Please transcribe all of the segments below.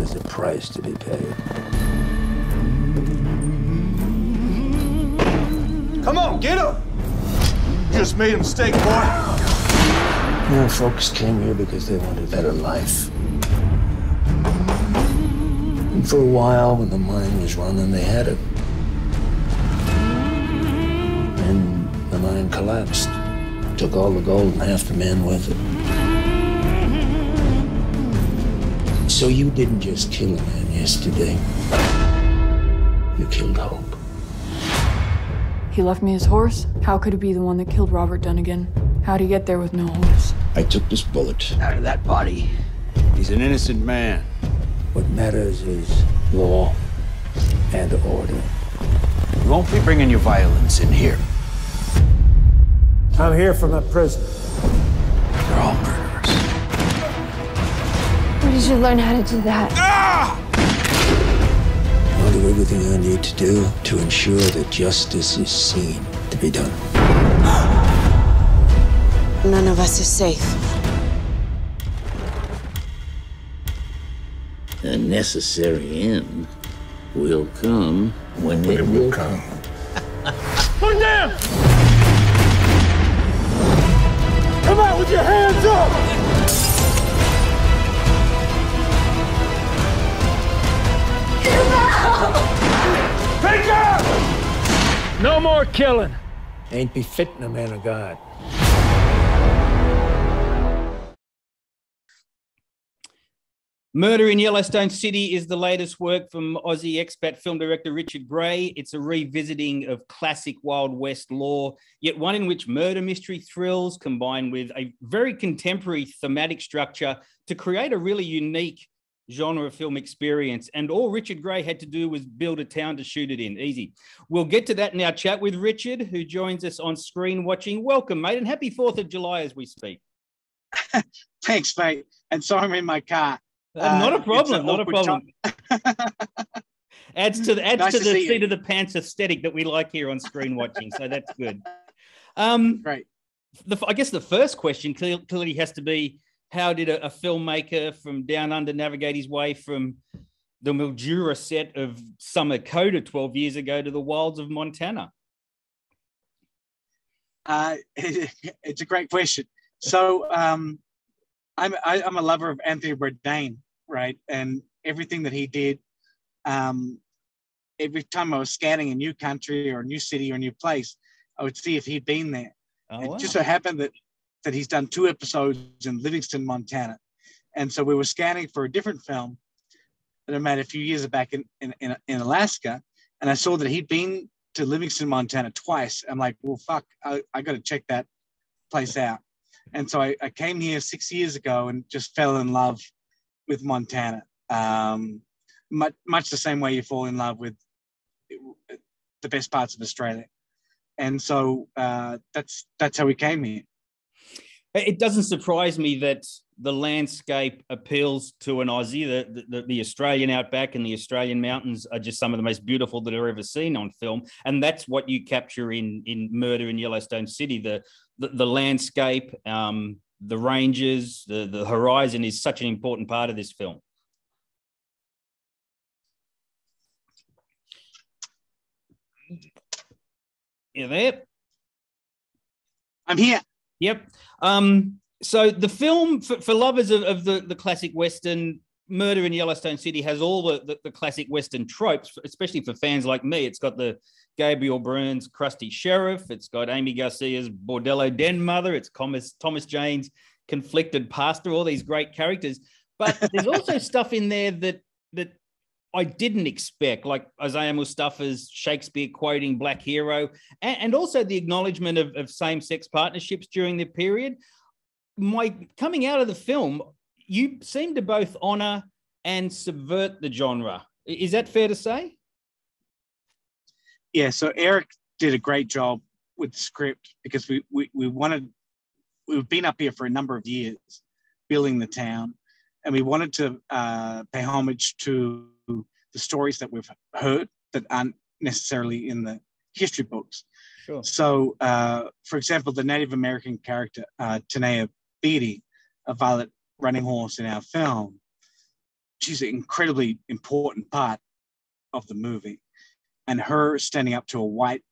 there's a price to be paid. Come on, get up! You just made a mistake, boy. You know, folks came here because they wanted a better life. And for a while, when the mine was running, they had it. And the mine collapsed. Took all the gold and half the men with it. So you didn't just kill a man yesterday. You killed hope. He left me his horse. How could it be the one that killed Robert Dunnigan? How'd he get there with no horse? I took this bullet out of that body. He's an innocent man. What matters is law and order. You won't be bringing your violence in here. I'm here from a prison. They're all murderers. Where did you learn how to do that? I'll do everything I need to do to ensure that justice is seen to be done. None of us is safe. A necessary end will come when it will come. Put down! Come out with your hands up! Take out! No more killing. Ain't befitting a man of God. Murder in Yellowstone City is the latest work from Aussie expat film director Richard Gray. It's a revisiting of classic Wild West lore, yet one in which murder mystery thrills combined with a very contemporary thematic structure to create a really unique genre film experience. And all Richard Gray had to do was build a town to shoot it in. Easy. We'll get to that in our chat with Richard, who joins us on Screen Watching. Welcome, mate, and happy 4th of July as we speak. Thanks, mate. And sorry I'm in my car. Not a problem. Not a problem. adds to Nice the to see seat you. of the pants aesthetic that we like here on Screen Watching. So that's good. Great. I guess the first question clearly has to be, how did a filmmaker from down under navigate his way from the Mildura set of Summer Coda 12 years ago to the wilds of Montana? It's a great question. So I'm a lover of Anthony Bourdain, right? And everything that he did, every time I was scanning a new country or a new city or a new place, I would see if he'd been there. It just so happened that he's done 2 episodes in Livingston, Montana. And so we were scanning for a different film that I made a few years back in Alaska. And I saw that he'd been to Livingston, Montana twice. I'm like, well, fuck, I got to check that place out. And so I came here 6 years ago and just fell in love with Montana. Much the same way you fall in love with the best parts of Australia. And so that's how we came here. It doesn't surprise me that the landscape appeals to an Aussie. The Australian outback and the Australian mountains are just some of the most beautiful that I've ever seen on film. And that's what you capture in Murder in Yellowstone City. The landscape, the ranges, the horizon is such an important part of this film. You there? I'm here. Yep. So the film, for lovers of the classic Western, Murder in Yellowstone City has all the classic Western tropes, especially for fans like me. It's got the Gabriel Byrne's crusty sheriff. It's got Amy Garcia's bordello den mother. It's Thomas Jane's conflicted pastor, all these great characters. But there's also stuff in there that I didn't expect, like Isaiah Mustafa's Shakespeare quoting Black Hero, and also the acknowledgement of same-sex partnerships during the period. Coming out of the film, you seem to both honour and subvert the genre. Is that fair to say? Yeah, so Eric did a great job with the script because we've been up here for a number of years building the town, and we wanted to pay homage to the stories that we've heard that aren't necessarily in the history books. Sure. So, for example, the Native American character, Tanea Beatty, a violet running horse in our film, she's an incredibly important part of the movie, and her standing up to a white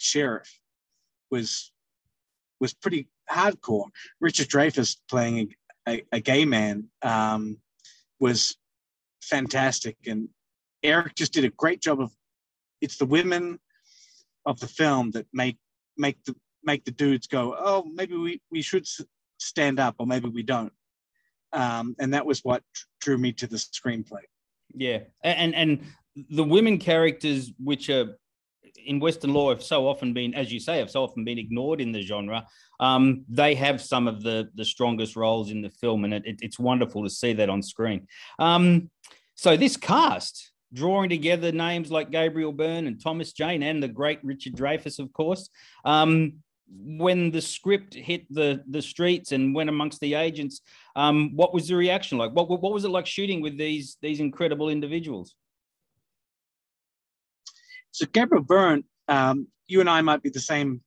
sheriff was pretty hardcore. Richard Dreyfuss playing a gay man was fantastic, and Eric just did a great job of. It's the women of the film that make the dudes go, oh, maybe we should stand up, or maybe we don't. And that was what drew me to the screenplay. Yeah, and the women characters, which are in Western law, have so often been, as you say, ignored in the genre. They have some of the strongest roles in the film, and it's wonderful to see that on screen. So this cast, drawing together names like Gabriel Byrne and Thomas Jane and the great Richard Dreyfuss, of course. When the script hit the streets and went amongst the agents, what was the reaction like? What was it like shooting with these incredible individuals? So Gabriel Byrne, you and I might be the same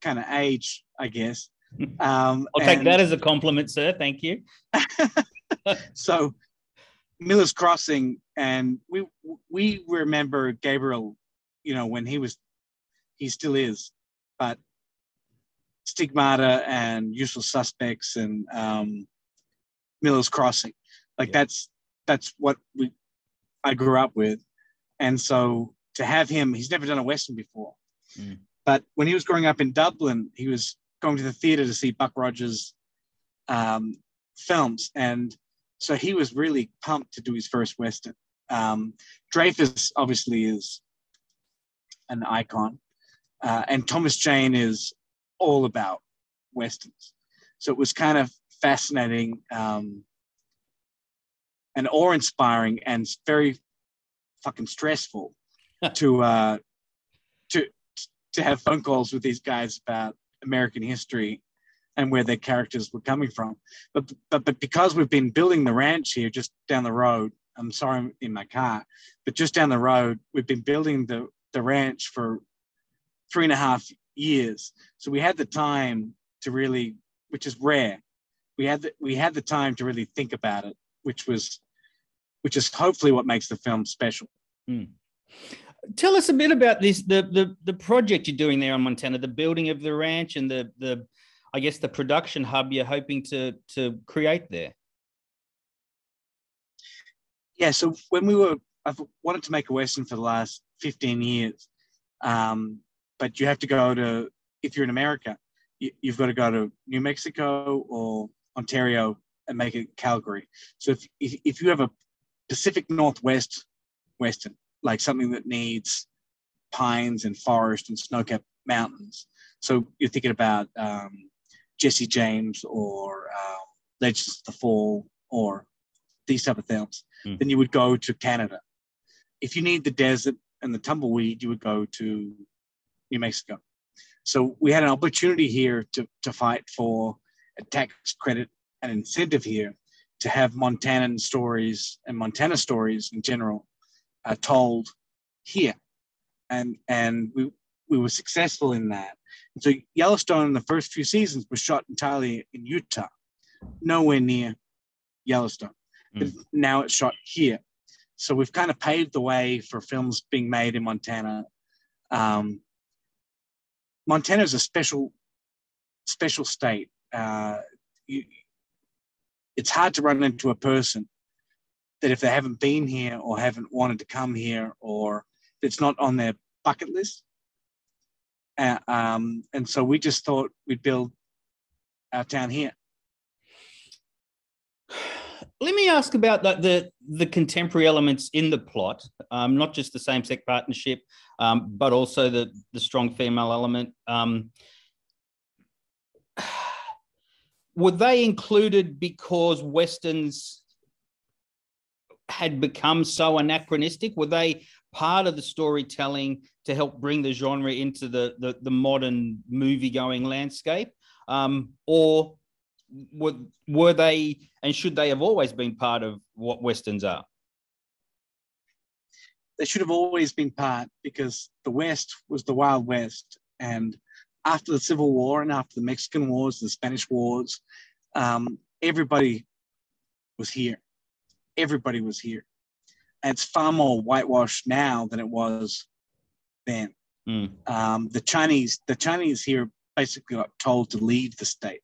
kind of age, I guess. I'll take that as a compliment, sir. Thank you. So Miller's Crossing, and we remember Gabriel, when he still is, but Stigmata and Usual Suspects and Miller's Crossing, that's what I grew up with. And so to have him, he's never done a Western before. But when he was growing up in Dublin, he was going to the theatre to see Buck Rogers' films. And so he was really pumped to do his first Western. Dreyfuss obviously is an icon. And Thomas Jane is all about Westerns. So it was kind of fascinating and awe-inspiring and very fucking stressful to have phone calls with these guys about American history and where their characters were coming from. But because we've been building the ranch here just down the road, I'm sorry I'm in my car, but just down the road, we've been building the ranch for 3.5 years. So we had the time to really, which is rare, we had the time to really think about it, which is hopefully what makes the film special. Tell us a bit about this, the project you're doing there in Montana, the building of the ranch and the I guess the production hub you're hoping to create there. Yeah, so I've wanted to make a Western for the last 15 years, but you have to go to, if you're in America, you've got to go to New Mexico or Ontario and make it Calgary. So if you have a Pacific Northwest Western, like something that needs pines and forest and snow-capped mountains, so you're thinking about Jesse James or Legends of the Fall or these type of films, then you would go to Canada. If you need the desert and the tumbleweed, you would go to New Mexico. So we had an opportunity here to fight for a tax credit and incentive here to have Montanan stories and Montana stories in general told here. And we were successful in that. And so Yellowstone in the first few seasons was shot entirely in Utah, nowhere near Yellowstone. But now it's shot here. So we've kind of paved the way for films being made in Montana. Montana is a special state. It's hard to run into a person that if they haven't been here or haven't wanted to come here or it's not on their bucket list. And so we just thought we'd build our town here. Let me ask about the contemporary elements in the plot, not just the same-sex partnership, but also the strong female element. Were they included because Westerns had become so anachronistic? Were they part of the storytelling to help bring the genre into the modern movie-going landscape? Or were they, and should they have always been part of what Westerns are? They should have always been part, because the West was the Wild West. And after the Civil War and after the Mexican Wars, the Spanish Wars, everybody was here. everybody was here. And it's far more whitewashed now than it was then. The Chinese here basically got told to leave the state.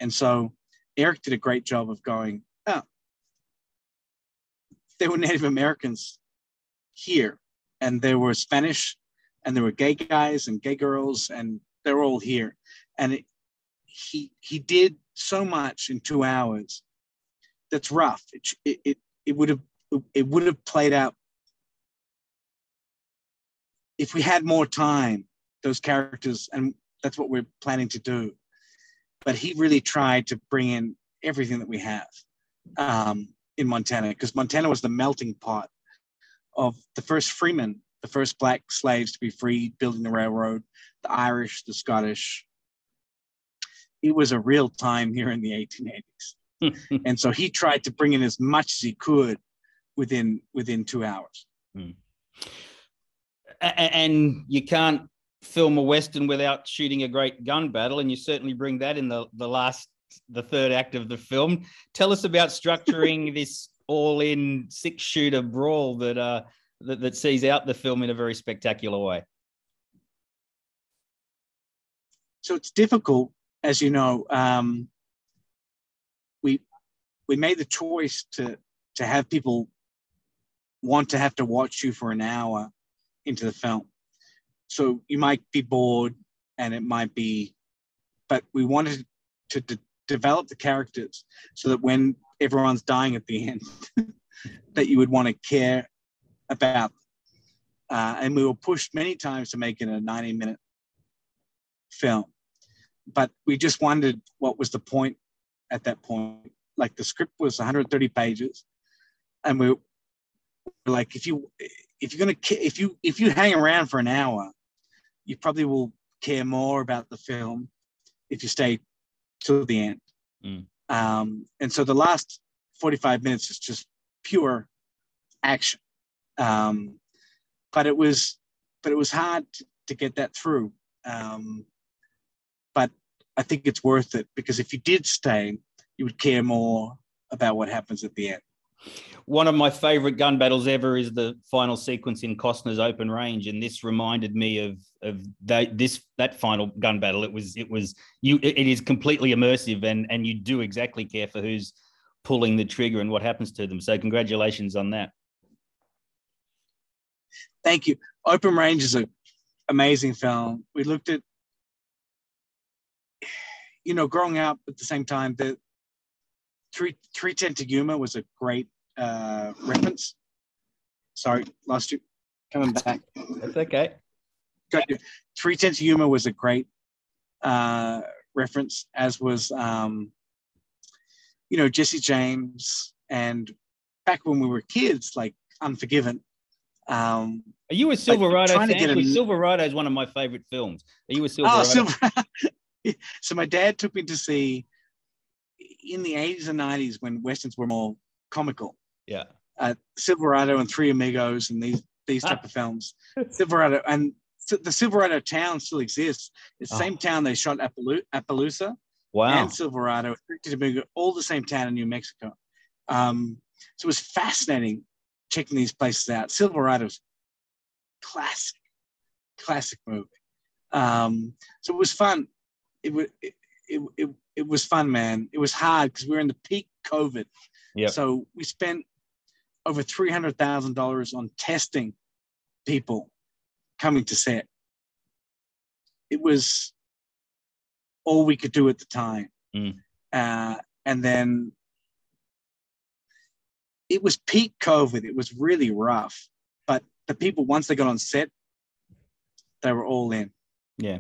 And so Eric did a great job of going, oh, there were Native Americans here, and there were Spanish, and there were gay guys and gay girls, and they're all here. And he did so much in 2 hours that's rough. It would have played out if we had more time, those characters, and that's what we're planning to do. But he really tried to bring in everything that we have in Montana, because Montana was the melting pot of the first freemen, the first black slaves to be freed, building the railroad, the Irish, the Scottish. It was a real time here in the 1880s. And so he tried to bring in as much as he could within 2 hours. And you can't film a Western without shooting a great gun battle, and you certainly bring that in the third act of the film. Tell us about structuring this all-in 6-shooter brawl that sees out the film in a very spectacular way. So it's difficult, as you know. We made the choice to have people want to have to watch you for an hour into the film. So you might be bored, and it might be, but we wanted to develop the characters so that when everyone's dying at the end, that you would want to care about them. And we were pushed many times to make it a 90-minute film, but we just wondered what was the point at that point. Like, the script was 130 pages, and we were like, if you hang around for an hour, you probably will care more about the film if you stay till the end. And so the last 45 minutes is just pure action. But it was hard to get that through. But I think it's worth it, because if you did stay, you would care more about what happens at the end. One of my favorite gun battles ever is the final sequence in Costner's Open Range, and this reminded me of that final gun battle. It is completely immersive, and you do exactly care for who's pulling the trigger and what happens to them. So congratulations on that. Thank you. Open Range is an amazing film. We looked at, growing up at the same time, the 310 to Yuma was a great reference. Sorry, lost you. Coming back. That's okay. Got you. 310 to Yuma was a great reference, as was, Jesse James, and back when we were kids, like Unforgiven. Are you a Silverado fan? Silverado is one of my favorite films. Are you a Silverado? So my dad took me to see, in the 80s and 90s, when Westerns were more comical. Yeah. Silverado and Three Amigos and these type of films. Silverado, and the Silverado town still exists. It's the same town they shot Appaloosa. Wow. And Silverado, all the same town in New Mexico. So it was fascinating checking these places out. Silverado's classic movie. So it was fun. It was fun, man. It was hard because we were in the peak COVID. Yep. So we spent over $300,000 on testing people coming to set. It was all we could do at the time. And then it was peak COVID. It was really rough. But the people, once they got on set, they were all in. Yeah.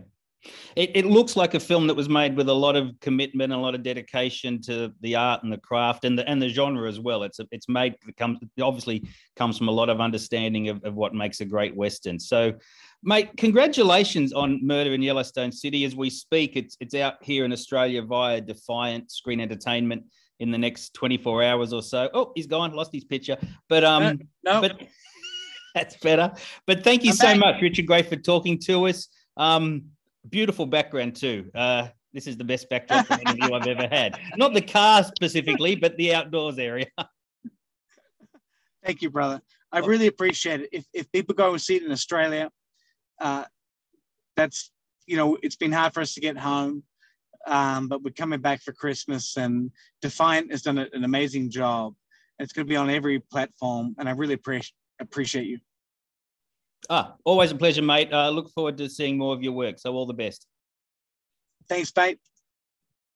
It looks like a film that was made with a lot of commitment and a lot of dedication to the art and the craft and the genre as well. It's made, obviously comes from a lot of understanding of what makes a great Western. So, mate, congratulations on Murder in Yellowstone City. As we speak, it's out here in Australia via Defiant Screen Entertainment in the next 24 hours or so. Oh, he's gone, lost his picture. But no. But that's better. But thank you so much, Richard. Great for talking to us. Beautiful background too. This is the best backdrop for an interview I've ever had. Not the car specifically, but the outdoors area. Thank you, brother. I really appreciate it. If people go and see it in Australia, that's, you know, it's been hard for us to get home, but we're coming back for Christmas, and Defiant has done an amazing job. It's going to be on every platform, and I really appreciate you. Always a pleasure, mate. Look forward to seeing more of your work. So all the best. Thanks, mate.